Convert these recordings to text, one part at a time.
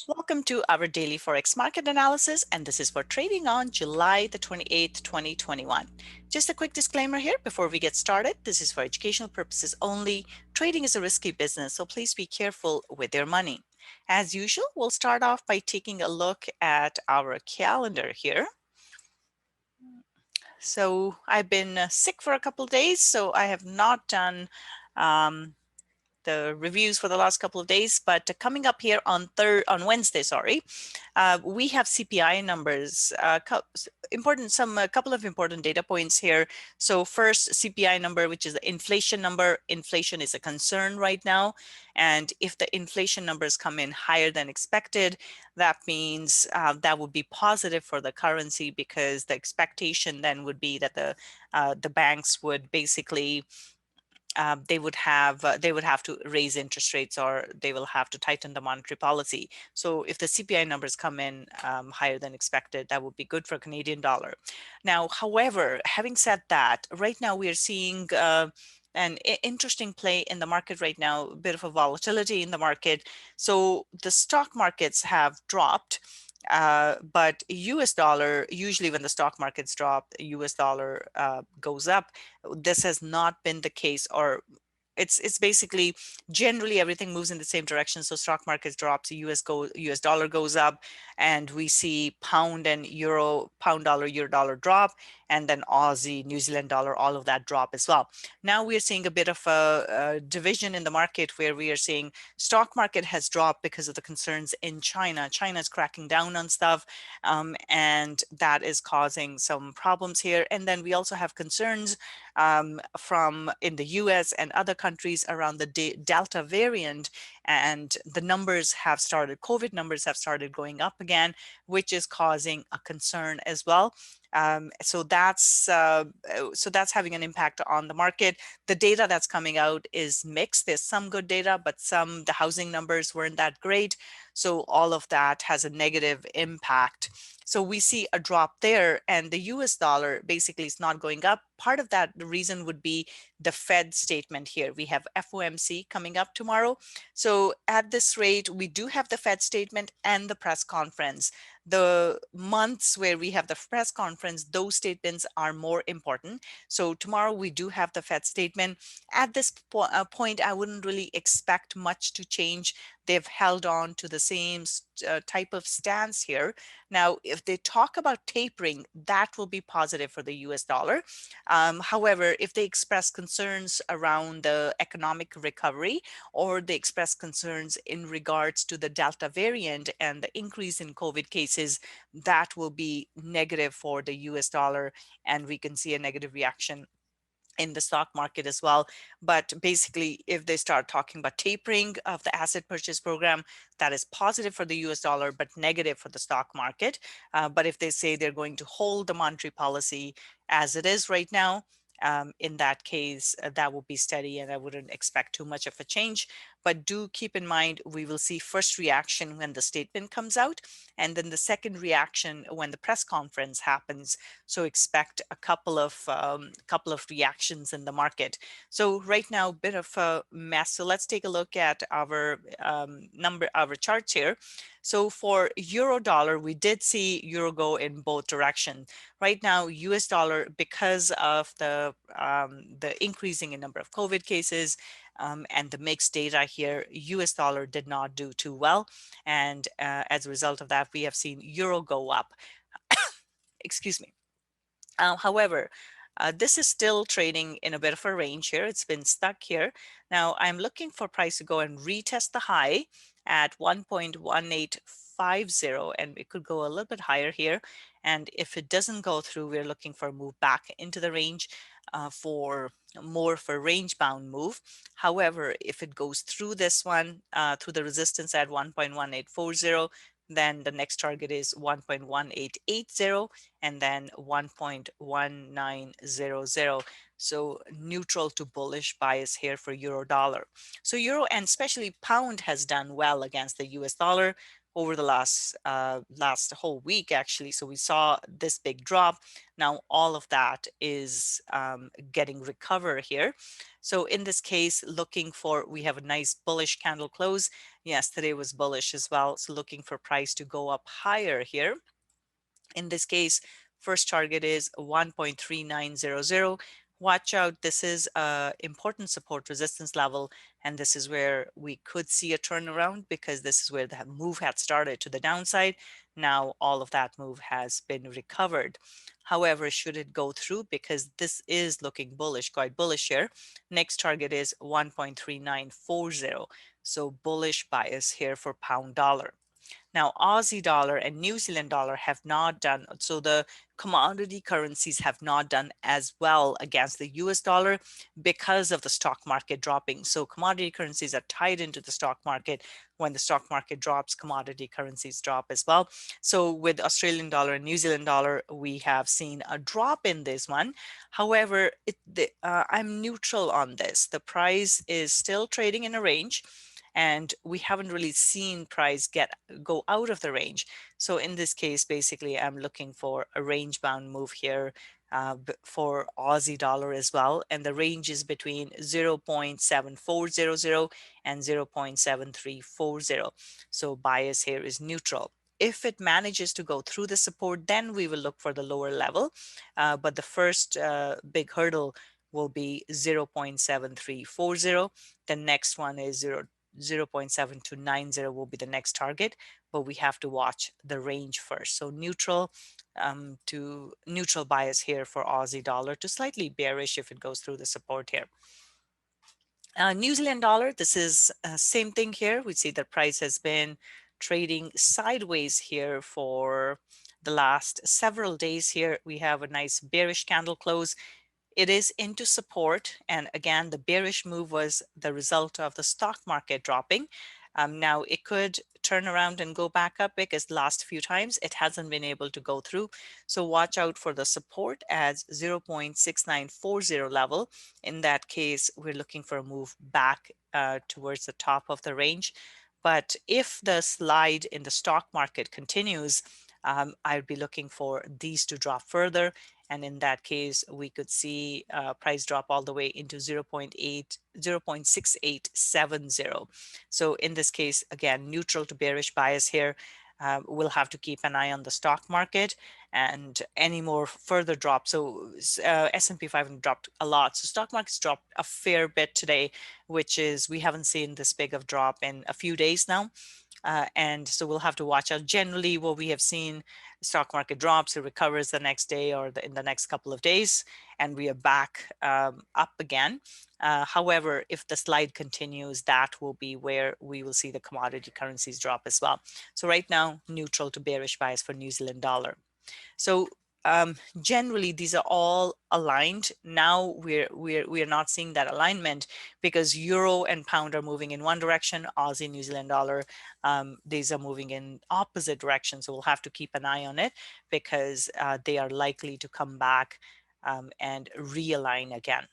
Welcome to our daily Forex market analysis, and this is for trading on July the 28th, 2021. Just a quick disclaimer here before we get started. This is for educational purposes only. Trading is a risky business, so please be careful with your money. As usual, we'll start off by taking a look at our calendar here. So I've been sick for a couple of days, so I have not done the reviews for the last couple of days, but coming up here on Wednesday, we have CPI numbers, a couple of important data points here. So first, CPI number, which is the inflation number. Inflation is a concern right now, and if the inflation numbers come in higher than expected, that means that would be positive for the currency, because the expectation then would be that the banks would basically they would have to raise interest rates, or they will have to tighten the monetary policy. So if the CPI numbers come in higher than expected, that would be good for Canadian dollar. Now, however, having said that, right now we are seeing an interesting play in the market right now, a bit of a volatility in the market. So the stock markets have dropped. But US dollar, usually when the stock markets drop, US dollar goes up. This has not been the case, or it's basically generally everything moves in the same direction. So stock markets drops, US dollar goes up, and we see pound dollar, euro dollar drop, and then Aussie, New Zealand dollar, all of that drop as well. Now we are seeing a bit of a division in the market, where we are seeing stock market has dropped because of the concerns in China. China is cracking down on stuff, and that is causing some problems here. And then we also have concerns from in the US and other countries around the Delta variant, and the numbers have started, COVID numbers have started going up again, which is causing a concern as well. So that's having an impact on the market. The data that's coming out is mixed. There's some good data, but the housing numbers weren't that great. So all of that has a negative impact. So we see a drop there, and the US dollar basically is not going up. Part of that, the reason would be the Fed statement here. We have FOMC coming up tomorrow. So at this rate, we do have the Fed statement and the press conference. The months where we have the press conference, those statements are more important. So tomorrow we do have the Fed statement. At this point, I wouldn't really expect much to change. They've held on to the same type of stance here. Now, if they talk about tapering, that will be positive for the US dollar. However, if they express concerns around the economic recovery, or they express concerns in regards to the Delta variant and the increase in COVID cases, that will be negative for the US dollar, and we can see a negative reaction in the stock market as well. But basically, if they start talking about tapering of the asset purchase program, that is positive for the US dollar, but negative for the stock market. But if they say they're going to hold the monetary policy as it is right now, in that case, that will be steady, and I wouldn't expect too much of a change. But do keep in mind, we will see first reaction when the statement comes out, and then the second reaction when the press conference happens. So expect a couple of reactions in the market. So right now, a bit of a mess. So let's take a look at our our charts here. So for euro dollar, we did see euro go in both directions. Right now, US dollar, because of the increasing in number of COVID cases and the mixed data here, US dollar did not do too well. And as a result of that, we have seen euro go up. Excuse me. However, this is still trading in a bit of a range here. It's been stuck here. Now I'm looking for price to go and retest the high at 1.1850, and it could go a little bit higher here. And if it doesn't go through, we're looking for a move back into the range for more for range bound move. However, if it goes through this one, through the resistance at 1.1840, then the next target is 1.1880, and then 1.1900. So neutral to bullish bias here for euro dollar. So euro, and especially pound, has done well against the US dollar. over the last whole week actually. So we saw this big drop. Now all of that is getting recovered here. So in this case, looking for, we have a nice bullish candle close. Yesterday was bullish as well. So looking for price to go up higher here. In this case, first target is 1.3900. Watch out, this is a important support resistance level, and this is where we could see a turnaround because this is where the move had started to the downside. Now all of that move has been recovered. However, should it go through, because this is looking bullish, quite bullish here, next target is 1.3940. So bullish bias here for pound dollar. Now, Aussie dollar and New Zealand dollar have not done, so the commodity currencies have not done as well against the US dollar because of the stock market dropping. So commodity currencies are tied into the stock market. When the stock market drops, commodity currencies drop as well. So with Australian dollar and New Zealand dollar, we have seen a drop in this one. However, I'm neutral on this. The price is still trading in a range, and we haven't really seen price go out of the range. So in this case, basically, I'm looking for a range bound move here for Aussie dollar as well. And the range is between 0.7400 and 0.7340. So bias here is neutral. If it manages to go through the support, then we will look for the lower level. But the first big hurdle will be 0.7340. The next one is 0.7290 will be the next target, but we have to watch the range first. So neutral to neutral bias here for Aussie dollar, to slightly bearish if it goes through the support here. New Zealand dollar, this is same thing here. We see the price has been trading sideways here for the last several days here. We have a nice bearish candle close. It is into support, and again, the bearish move was the result of the stock market dropping. Now it could turn around and go back up because the last few times it hasn't been able to go through. So watch out for the support as 0.6940 level. In that case, we're looking for a move back towards the top of the range. But if the slide in the stock market continues, I'd be looking for these to drop further. And in that case, we could see price drop all the way into 0.6870. So in this case, again, neutral to bearish bias here. We'll have to keep an eye on the stock market and any more further drop. So S&P 500 dropped a lot. So stock market's dropped a fair bit today, which is, we haven't seen this big of drop in a few days now. And so we'll have to watch out. Generally, what we have seen, stock market drops, it recovers the next day or in the next couple of days, and we are back up again. However, if the slide continues, that will be where we will see the commodity currencies drop as well. So right now, neutral to bearish bias for New Zealand dollar. So generally, these are all aligned. Now we're not seeing that alignment because euro and pound are moving in one direction. Aussie, New Zealand dollar, these are moving in opposite directions. So we'll have to keep an eye on it because they are likely to come back and realign again.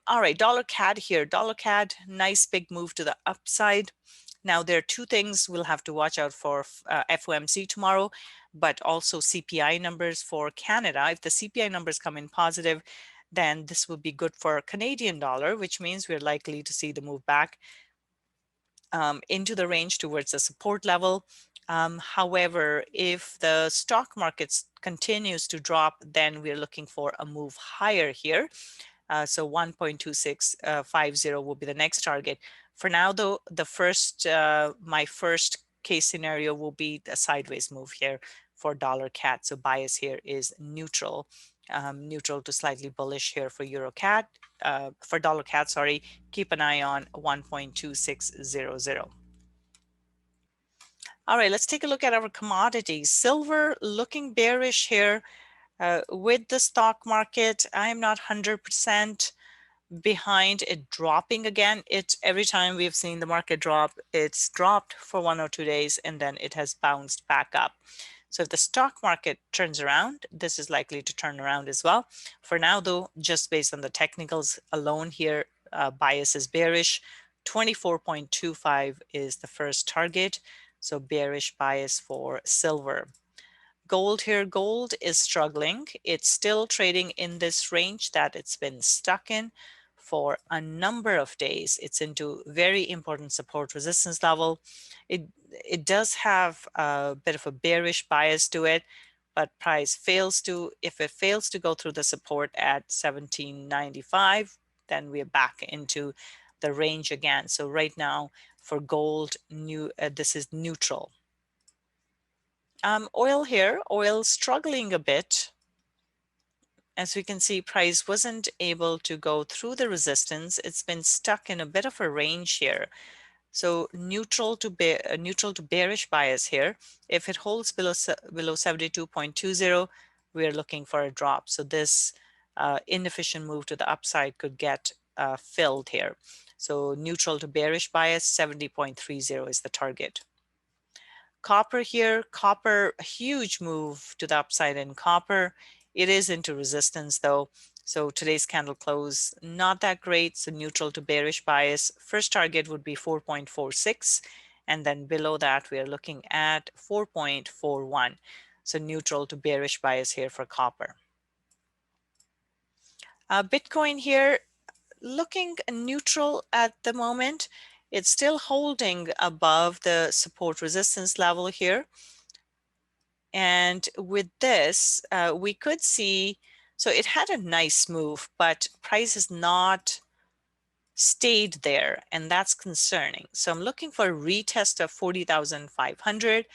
All right, dollar CAD here. Dollar CAD, nice big move to the upside. Now, there are two things we'll have to watch out for FOMC tomorrow, but also CPI numbers for Canada. If the CPI numbers come in positive, then this will be good for Canadian dollar, which means we're likely to see the move back into the range towards the support level. However, if the stock market continues to drop, then we're looking for a move higher here. So 1.2650 will be the next target. For now, though, my first case scenario will be the sideways move here for dollar CAD. So bias here is neutral, neutral to slightly bullish here for euro CAD. For dollar CAD, sorry, keep an eye on 1.2600. All right, let's take a look at our commodities. Silver looking bearish here. With the stock market, I am not 100% behind it dropping again. Every time we've seen the market drop, it's dropped for 1 or 2 days and then it has bounced back up. So if the stock market turns around, this is likely to turn around as well. For now, though, just based on the technicals alone here, bias is bearish. 24.25 is the first target. So bearish bias for silver. Gold here, gold is struggling. It's still trading in this range that it's been stuck in for a number of days. It's into very important support resistance level. It does have a bit of a bearish bias to it, but if it fails to go through the support at 1795, then we're back into the range again. So right now for gold, this is neutral. Oil here, oil struggling a bit. As we can see, price wasn't able to go through the resistance. It's been stuck in a bit of a range here. So neutral to bearish bias here. If it holds below 72.20, we're looking for a drop. So this inefficient move to the upside could get filled here. So neutral to bearish bias, 70.30 is the target. Copper here, copper, a huge move to the upside in copper. It is into resistance though. So today's candle close, not that great. So neutral to bearish bias. First target would be 4.46. And then below that, we are looking at 4.41. So neutral to bearish bias here for copper. Bitcoin here, looking neutral at the moment. It's still holding above the support resistance level here. And with this, we could see, so it had a nice move, but price has not stayed there, and that's concerning. So I'm looking for a retest of 40,500,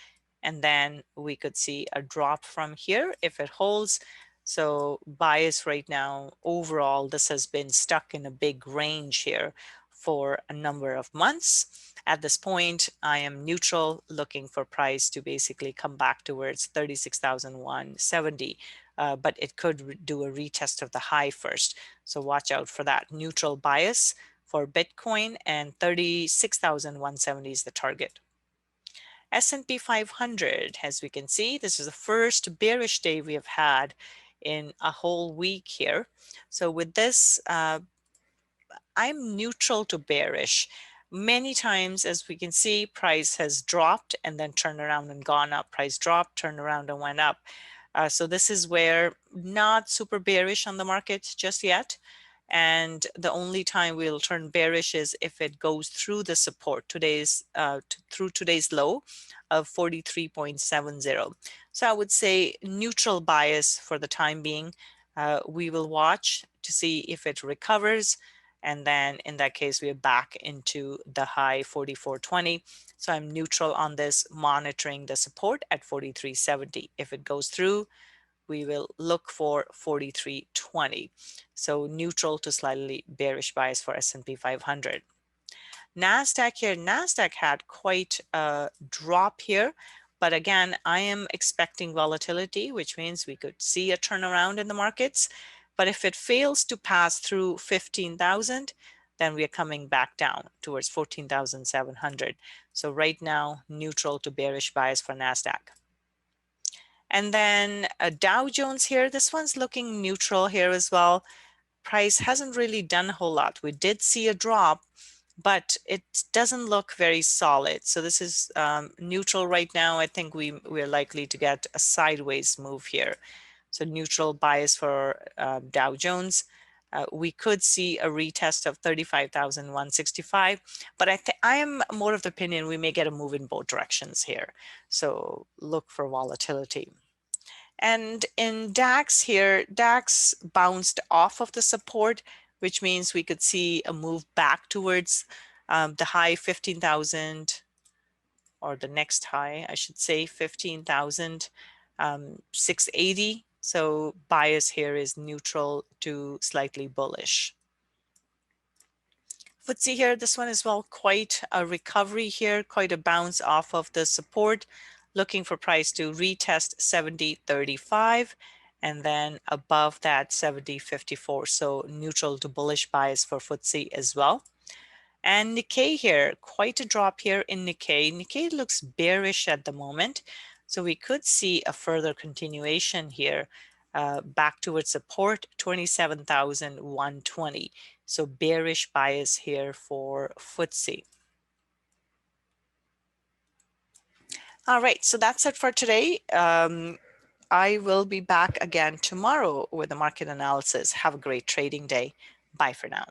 and then we could see a drop from here if it holds. So bias right now, overall, this has been stuck in a big range here for a number of months. At this point, I am neutral, looking for price to basically come back towards 36,170. But it could do a retest of the high first. So watch out for that neutral bias for Bitcoin, and 36,170 is the target. S&P 500, as we can see, this is the first bearish day we have had in a whole week here. So with this, I'm neutral to bearish. Many times, as we can see, price has dropped and then turned around and gone up. Price dropped, turned around and went up. So this is where not super bearish on the market just yet. And the only time we'll turn bearish is if it goes through the support through today's low of 43.70. So I would say neutral bias for the time being. We will watch to see if it recovers. And then in that case, we're back into the high 44.20. So I'm neutral on this, monitoring the support at 43.70. If it goes through, we will look for 43.20. So neutral to slightly bearish bias for S&P 500. NASDAQ here, NASDAQ had quite a drop here. But again, I am expecting volatility, which means we could see a turnaround in the markets. But if it fails to pass through 15,000, then we are coming back down towards 14,700. So right now, neutral to bearish bias for NASDAQ. And then Dow Jones here, this one's looking neutral here as well. Price hasn't really done a whole lot. We did see a drop, but it doesn't look very solid. So this is neutral right now. I think we're likely to get a sideways move here. So neutral bias for Dow Jones. We could see a retest of 35,165, but I am more of the opinion we may get a move in both directions here. So look for volatility. And in DAX here, DAX bounced off of the support, which means we could see a move back towards the high 15,000, or the next high, I should say, 15,680. So bias here is neutral to slightly bullish. FTSE here, this one as well, quite a recovery here, quite a bounce off of the support, looking for price to retest 70.35 and then above that 70.54. So neutral to bullish bias for FTSE as well. And Nikkei here, quite a drop here in Nikkei. Nikkei looks bearish at the moment. So we could see a further continuation here back towards support 27,120. So bearish bias here for FTSE. All right, so that's it for today. I will be back again tomorrow with the market analysis. Have a great trading day. Bye for now.